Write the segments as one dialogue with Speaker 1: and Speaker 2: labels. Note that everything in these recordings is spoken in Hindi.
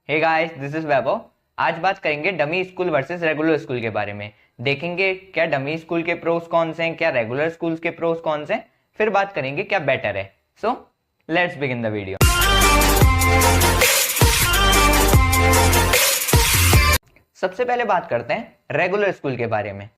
Speaker 1: हे गाइस, दिस इज वैभव। आज बात करेंगे dummy school versus regular school के बारे में। देखेंगे क्या डमी स्कूल के प्रोस कौन से हैं, क्या रेगुलर स्कूल्स के प्रोस कौन से हैं, फिर बात करेंगे क्या बेटर है। So let's begin the video. सबसे पहले बात करते हैं रेगुलर स्कूल के बारे में।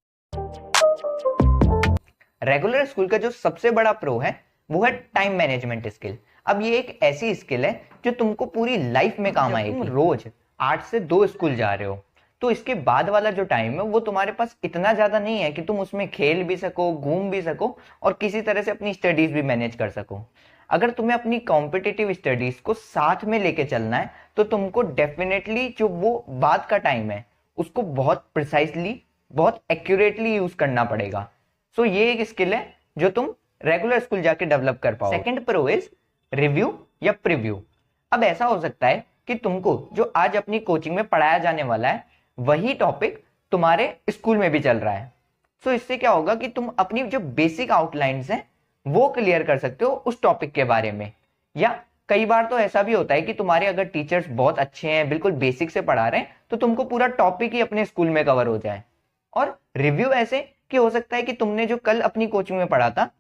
Speaker 1: रेगुलर स्कूल का जो सबसे बड़ा प्रो है वो है टाइम मैनेजमेंट स्किल। अब ये एक ऐसी स्किल है जो तुमको पूरी लाइफ में काम आएगी। तुम रोज 8 से 2 स्कूल जा रहे हो तो इसके बाद वाला जो टाइम है वो तुम्हारे पास इतना ज्यादा नहीं है कि तुम उसमें खेल भी सको, घूम भी सको और किसी तरह से अपनी स्टडीज भी मैनेज कर सको। अगर तुम्हें अपनी कॉम्पिटिटिव स्टडीज को साथ में लेके चलना है तो तुमको डेफिनेटली जो वो बाद का टाइम है उसको बहुत प्रिसाइसली, बहुत एक्यूरेटली यूज करना पड़ेगा। सो ये एक स्किल है जो तुम रेगुलर स्कूल जाके डेवलप कर पाओ। सेकंड प्रो इज रिव्यू या प्रीव्यू। अब ऐसा हो सकता है कि तुमको जो आज अपनी कोचिंग में पढ़ाया जाने वाला है वही टॉपिक तुम्हारे स्कूल में भी चल रहा है। सो इससे क्या होगा कि तुम अपनी जो बेसिक आउटलाइंस हैं वो क्लियर कर सकते हो उस टॉपिक के बारे में। या कई बार तो ऐसा भी होता है कि तुम्हारे अगर टीचर्स बहुत अच्छे हैं, बिल्कुल बेसिक से पढ़ा रहे हैं, तो तुमको पूरा टॉपिक ही अपने स्कूल में कवर हो जाए। और रिव्यू ऐसे कि हो सकता है कि तुमने जो कल अपनी कोचिंग में पढ़ा था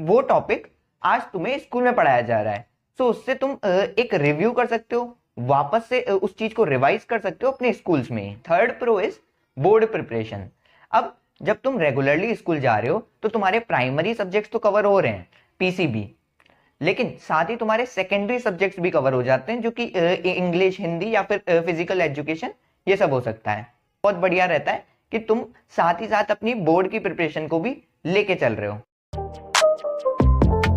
Speaker 1: वो टॉपिक आज तुम्हें स्कूल में पढ़ाया जा रहा है। सो उससे तुम एक रिव्यू कर सकते हो, वापस से उस चीज को रिवाइज कर सकते हो अपने स्कूल्स में। Third pro is board preparation. अब जब तुम रेगुलरली स्कूल जा रहे हो तो तुम्हारे प्राइमरी सब्जेक्ट्स तो कवर हो रहे हैं, पीसीबी, लेकिन साथ ही तुम्हारे सेकेंडरी सब्जेक्ट्स भी कवर हो जाते हैं जो कि इंग्लिश, हिंदी या फिर फिजिकल एजुकेशन, ये सब हो सकता है। बहुत बढ़िया रहता है कि तुम साथ ही साथ अपनी बोर्ड की प्रिपरेशन को भी लेके चल रहे हो।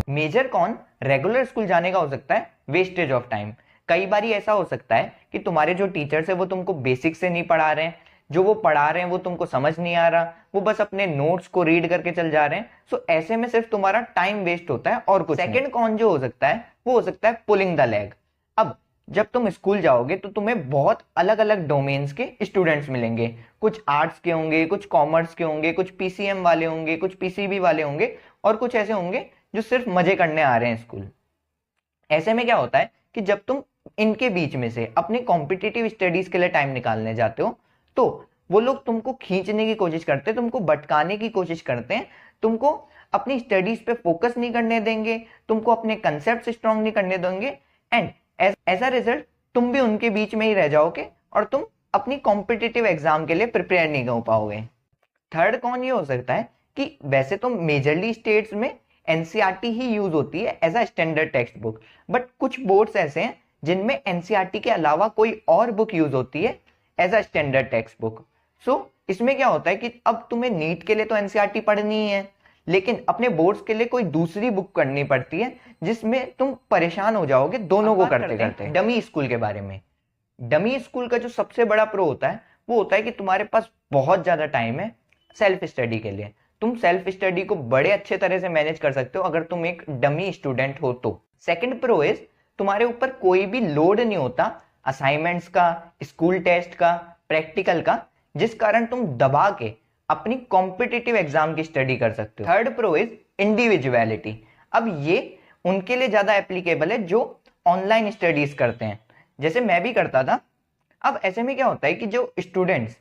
Speaker 1: मेजर कॉन रेगुलर स्कूल जाने का हो सकता है वेस्टेज ऑफ टाइम। कई बार ऐसा हो सकता है कि तुम्हारे जो टीचर्स है वो तुमको बेसिक से नहीं पढ़ा रहे हैं, जो वो पढ़ा रहे हैं वो तुमको समझ नहीं आ रहा, वो बस अपने नोट्स को रीड करके चल जा रहे हैं। सो ऐसे में सिर्फ तुम्हारा टाइम वेस्ट होता है और कुछ। सेकंड कॉन जो हो सकता है वो हो सकता है पुलिंग द लेग। अब जब तुम स्कूल जाओगे तो तुम्हें बहुत अलग अलग डोमेन्स के स्टूडेंट्स मिलेंगे। कुछ आर्ट्स के होंगे, कुछ कॉमर्स के होंगे, कुछ पीसीएम वाले होंगे, कुछ पीसीबी वाले होंगे और कुछ ऐसे होंगे जो सिर्फ मजे करने आ रहे हैं स्कूल। ऐसे में क्या होता है कि जब तुम इनके बीच में से अपने कॉम्पिटिटिव स्टडीज के लिए टाइम निकालने जाते हो तो वो लोग तुमको खींचने की कोशिश करते हैं, तुमको भटकाने की कोशिश करते हैं, तुमको अपनी स्टडीज पे फोकस नहीं करने देंगे, तुमको अपने कंसेप्ट स्ट्रॉन्ग नहीं करने देंगे एंड एज अ रिजल्ट तुम भी उनके बीच में ही रह जाओगे और तुम अपनी कॉम्पिटिटिव एग्जाम के लिए प्रिपेयर नहीं हो पाओगे। थर्ड कॉन ये हो सकता है कि वैसे तो मेजरली स्टेट्स में एनसीईआरटी ही यूज होती है as a standard textbook, but कुछ बोर्ड्स ऐसे हैं जिनमें एनसीईआरटी के अलावा कोई और बुक यूज होती है as a standard textbook. So इसमें क्या होता है कि अब तुम्हें नीट के लिए तो एनसीईआरटी पढ़नी ही है, लेकिन अपने बोर्ड्स के लिए कोई दूसरी बुक करनी पड़ती है जिसमें तुम परेशान हो जाओगे दोनों को करते करते। डमी स्कूल के बारे में, डमी स्कूल का जो सबसे बड़ा प्रो होता है वो होता है कि तुम्हारे पास बहुत ज्यादा टाइम है सेल्फ स्टडी के लिए। तुम सेल्फ स्टडी को बड़े अच्छे तरह से मैनेज कर सकते हो अगर तुम एक डमी स्टूडेंट हो तो। सेकंड प्रो इज तुम्हारे ऊपर कोई भी लोड नहीं होता असाइनमेंट्स का, स्कूल टेस्ट का, प्रैक्टिकल का, जिस कारण तुम दबा के अपनी कॉम्पिटिटिव एग्जाम की स्टडी कर सकते हो। Third pro is individuality. अब ये उनके लिए ज्यादा एप्लीकेबल है जो ऑनलाइन स्टडीज करते हैं, जैसे मैं भी करता था। अब ऐसे में क्या होता है कि जो स्टूडेंट्स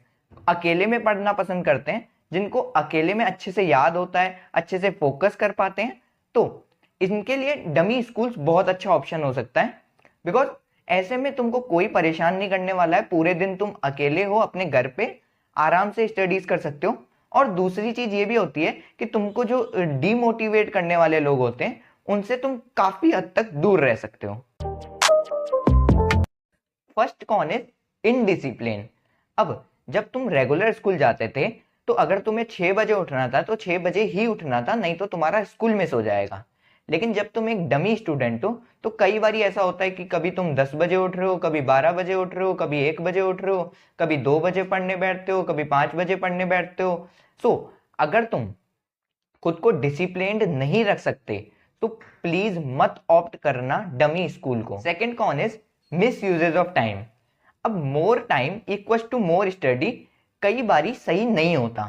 Speaker 1: अकेले में पढ़ना पसंद करते हैं, जिनको अकेले में अच्छे से याद होता है, अच्छे से फोकस कर पाते हैं, तो इनके लिए डमी स्कूल्स बहुत अच्छा ऑप्शन हो सकता है। बिकॉज ऐसे में तुमको कोई परेशान नहीं करने वाला है, पूरे दिन तुम अकेले हो अपने घर पे आराम से स्टडीज कर सकते हो। और दूसरी चीज ये भी होती है कि तुमको जो डीमोटिवेट करने वाले लोग होते हैं उनसे तुम काफी हद तक दूर रह सकते हो। First con is indiscipline. अब जब तुम रेगुलर स्कूल जाते थे तो अगर तुम्हें 6 बजे उठना था तो 6 बजे ही उठना था, नहीं तो तुम्हारा स्कूल मिस हो जाएगा। लेकिन जब तुम एक डमी स्टूडेंट हो तो कई बार ऐसा होता है कि कभी तुम 10 बजे उठ रहे हो, कभी 12 बजे उठ रहे हो, कभी 1 बजे उठ रहे हो, कभी 2 बजे पढ़ने बैठते हो, कभी 5 बजे पढ़ने बैठते हो। सो अगर तुम खुद को डिसिप्लिन्ड नहीं रख सकते तो प्लीज मत ऑप्ट करना डमी स्कूल को। Second con is misuses of time. अब more time equals to more study कई बारी सही नहीं होता।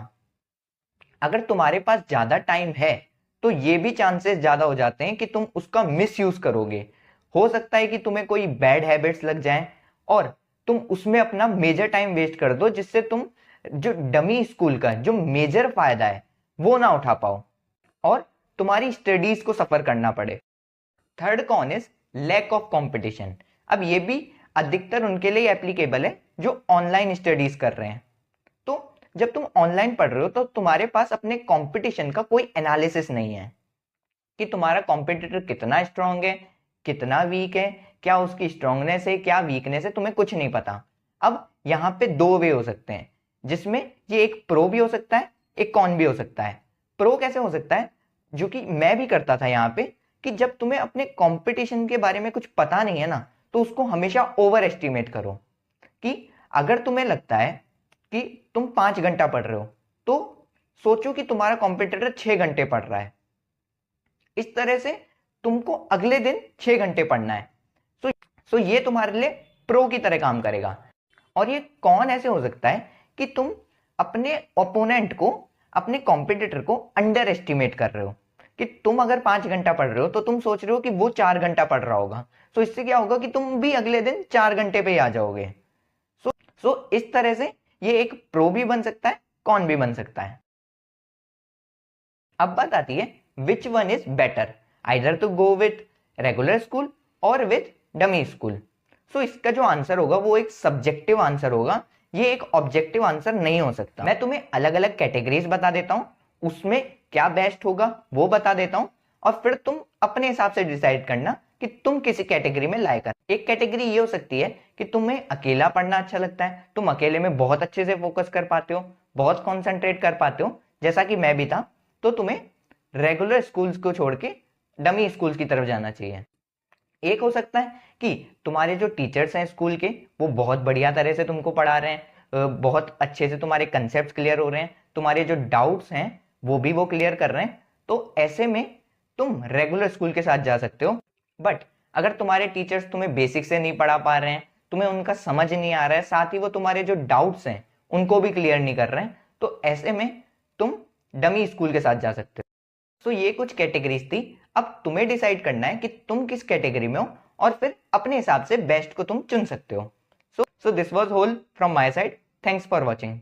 Speaker 1: अगर तुम्हारे पास ज्यादा टाइम है तो ये भी चांसेस ज्यादा हो जाते हैं कि तुम उसका मिस यूज करोगे। हो सकता है कि तुम्हें कोई बैड हैबिट्स लग जाएं और तुम उसमें अपना मेजर टाइम वेस्ट कर दो, जिससे तुम जो डमी स्कूल का जो मेजर फायदा है वो ना उठा पाओ और तुम्हारी स्टडीज को सफर करना पड़े। Third con is lack of competition. अब ये भी अधिकतर उनके लिए एप्लीकेबल है जो ऑनलाइन स्टडीज कर रहे हैं। तो जब तुम ऑनलाइन पढ़ रहे हो तो तुम्हारे पास अपने कंपटीशन का कोई एनालिसिस नहीं है कि तुम्हारा कॉम्पिटिटर कितना स्ट्रांग है, कितना वीक है, क्या उसकी स्ट्रांगनेस है, क्या वीकनेस है, तुम्हें कुछ नहीं पता। अब यहाँ पे दो वे हो सकते हैं, जिसमें ये एक प्रो भी हो सकता है, एक कॉन भी हो सकता है। प्रो कैसे हो सकता है, जो कि मैं भी करता था यहाँ पे, कि जब तुम्हें अपने कंपटीशन के बारे में कुछ पता नहीं है ना, तो उसको हमेशा ओवर एस्टिमेट करो। कि अगर तुम्हें लगता है कि तुम 5 घंटा पढ़ रहे हो, तो सोचो कि तुम्हारा कॉम्पिटिटर 6 घंटे पढ़ रहा है। इस तरह से तुमको अगले दिन 6 घंटे पढ़ना है। सो ये तुम्हारे लिए प्रो की तरह काम करेगा। और ये कौन ऐसे हो सकता है कि तुम अपने ओपोनेंट को, अपने कॉम्पिटिटर को अंडर एस्टिमेट कर रहे हो। कि तुम अगर 5 घंटा पढ़ रहे हो तो तुम सोच रहे हो कि वो 4 घंटा पढ़ रहा होगा, तो इससे क्या होगा कि तुम भी अगले दिन 4 घंटे पे ही आ जाओगे। सो इस तरह से ये एक प्रो भी बन सकता है, कॉन भी बन सकता है। अब बात आती है which one is better, either to go with regular school और विथ डमी स्कूल। सो इसका जो आंसर होगा वो एक सब्जेक्टिव आंसर होगा, ये एक ऑब्जेक्टिव आंसर नहीं हो सकता। मैं तुम्हें अलग अलग कैटेगरीज बता देता हूं, उसमें क्या बेस्ट होगा वो बता देता हूं, और फिर तुम अपने हिसाब से डिसाइड करना कि तुम किसी कैटेगरी में लायक है। एक कैटेगरी ये हो सकती है कि तुम्हें अकेला पढ़ना अच्छा लगता है, तुम अकेले में बहुत अच्छे से फोकस कर पाते हो, बहुत कॉन्सेंट्रेट कर पाते हो, जैसा कि मैं भी था। तो तुम्हें रेगुलर स्कूल्स को छोड़ के डमी स्कूल्स की तरफ जाना चाहिए। एक हो सकता है कि तुम्हारे जो टीचर्स हैं स्कूल के, वो बहुत बढ़िया तरह से तुमको पढ़ा रहे हैं, बहुत अच्छे से तुम्हारे कंसेप्ट क्लियर हो रहे हैं, तुम्हारे जो डाउट्स हैं वो भी वो क्लियर कर रहे हैं, तो ऐसे में तुम रेगुलर स्कूल के साथ जा सकते हो। बट अगर तुम्हारे टीचर्स तुम्हें बेसिक से नहीं पढ़ा पा रहे हैं, तुम्हें उनका समझ नहीं आ रहा है, साथ ही वो तुम्हारे जो डाउट्स हैं उनको भी क्लियर नहीं कर रहे हैं, तो ऐसे में तुम डमी स्कूल के साथ जा सकते हो। सो ये कुछ कैटेगरीज थी। अब तुम्हें डिसाइड करना है कि तुम किस कैटेगरी में हो, और फिर अपने हिसाब से बेस्ट को तुम चुन सकते हो। So this was whole from my side. Thanks for watching.